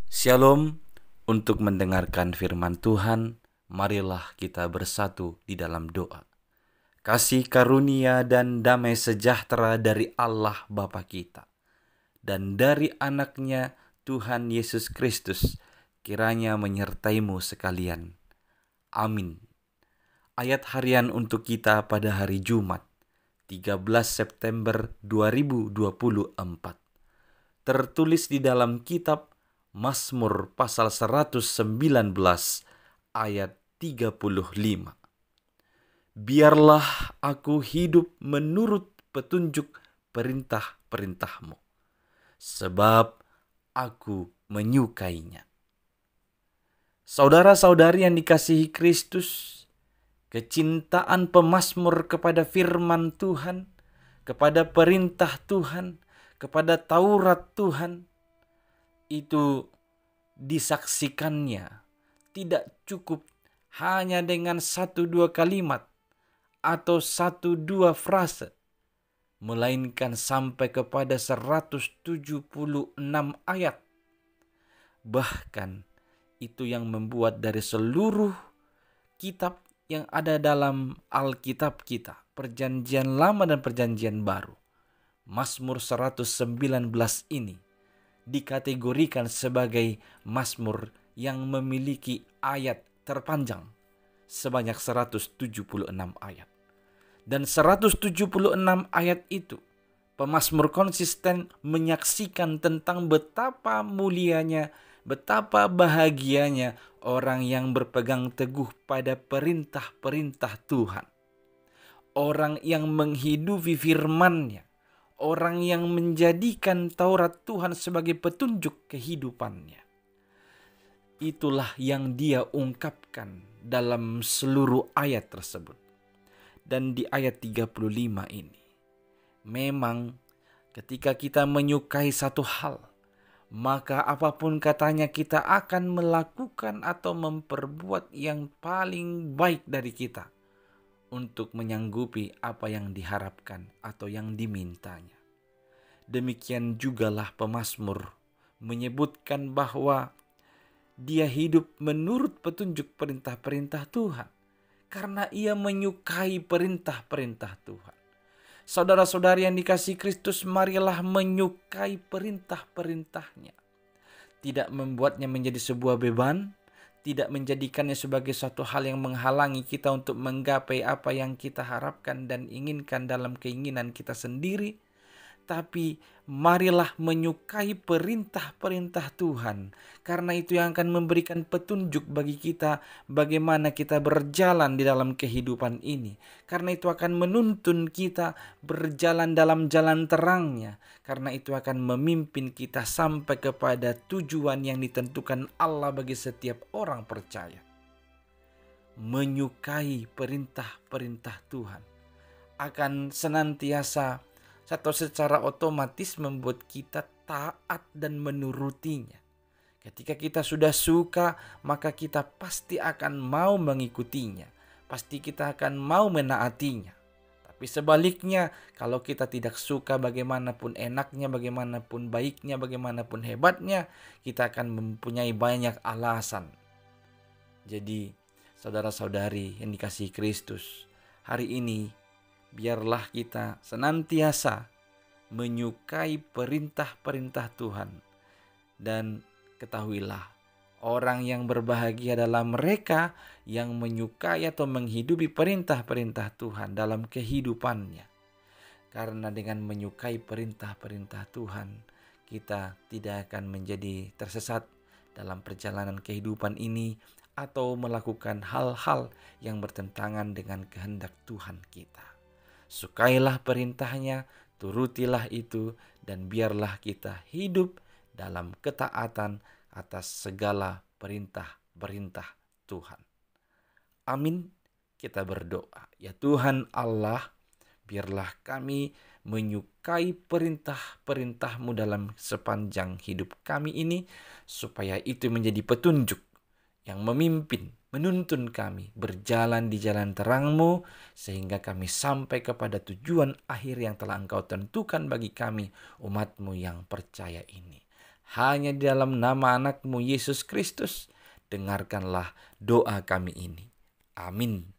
Shalom. Untuk mendengarkan firman Tuhan, marilah kita bersatu di dalam doa. Kasih karunia dan damai sejahtera dari Allah Bapa kita dan dari anaknya Tuhan Yesus Kristus kiranya menyertaimu sekalian. Amin. Ayat harian untuk kita pada hari Jumat 13 September 2024 tertulis di dalam kitab Mazmur pasal 119 ayat 35. Biarlah aku hidup menurut petunjuk perintah-perintahmu, sebab aku menyukainya. Saudara-saudari yang dikasihi Kristus, kecintaan pemazmur kepada firman Tuhan, kepada perintah Tuhan, kepada Taurat Tuhan, itu disaksikannya tidak cukup hanya dengan 1-2 kalimat atau 1-2 frase, melainkan sampai kepada 176 ayat. Bahkan itu yang membuat dari seluruh kitab yang ada dalam Alkitab kita, Perjanjian Lama dan Perjanjian Baru, Mazmur 119 ini dikategorikan sebagai mazmur yang memiliki ayat terpanjang sebanyak 176 ayat. Dan 176 ayat itu pemazmur konsisten menyaksikan tentang betapa mulianya, betapa bahagianya orang yang berpegang teguh pada perintah-perintah Tuhan. Orang yang menghidupi firman-Nya, orang yang menjadikan Taurat Tuhan sebagai petunjuk kehidupannya. Itulah yang dia ungkapkan dalam seluruh ayat tersebut. Dan di ayat 35 ini, memang ketika kita menyukai satu hal, maka apapun katanya kita akan melakukan atau memperbuat yang paling baik dari kita untuk menyanggupi apa yang diharapkan atau yang dimintanya. Demikian jugalah pemazmur menyebutkan bahwa dia hidup menurut petunjuk perintah-perintah Tuhan karena ia menyukai perintah-perintah Tuhan. Saudara-saudari yang dikasihi Kristus, marilah menyukai perintah-perintahnya. Tidak membuatnya menjadi sebuah beban, tidak menjadikannya sebagai suatu hal yang menghalangi kita untuk menggapai apa yang kita harapkan dan inginkan dalam keinginan kita sendiri. Tapi marilah menyukai perintah-perintah Tuhan, karena itu yang akan memberikan petunjuk bagi kita bagaimana kita berjalan di dalam kehidupan ini. Karena itu akan menuntun kita berjalan dalam jalan terang-Nya. Karena itu akan memimpin kita sampai kepada tujuan yang ditentukan Allah bagi setiap orang percaya. Menyukai perintah-perintah Tuhan akan senantiasa atau secara otomatis membuat kita taat dan menurutinya. Ketika kita sudah suka, maka kita pasti akan mau mengikutinya. Pasti kita akan mau menaatinya. Tapi sebaliknya, kalau kita tidak suka, bagaimanapun enaknya, bagaimanapun baiknya, bagaimanapun hebatnya, kita akan mempunyai banyak alasan. Jadi, saudara-saudari yang dikasihi Kristus, hari ini biarlah kita senantiasa menyukai perintah-perintah Tuhan. Dan ketahuilah, orang yang berbahagia adalah mereka yang menyukai atau menghidupi perintah-perintah Tuhan dalam kehidupannya. Karena dengan menyukai perintah-perintah Tuhan, kita tidak akan menjadi tersesat dalam perjalanan kehidupan ini atau melakukan hal-hal yang bertentangan dengan kehendak Tuhan kita. Sukailah perintah-Nya, turutilah itu, dan biarlah kita hidup dalam ketaatan atas segala perintah-perintah Tuhan. Amin. Kita berdoa. Ya Tuhan Allah, biarlah kami menyukai perintah-perintah-Mu dalam sepanjang hidup kami ini, supaya itu menjadi petunjuk yang memimpin, menuntun kami berjalan di jalan terang-Mu, sehingga kami sampai kepada tujuan akhir yang telah Engkau tentukan bagi kami, umat-Mu yang percaya ini. hanya di dalam nama anakmu Yesus Kristus, dengarkanlah doa kami ini. Amin.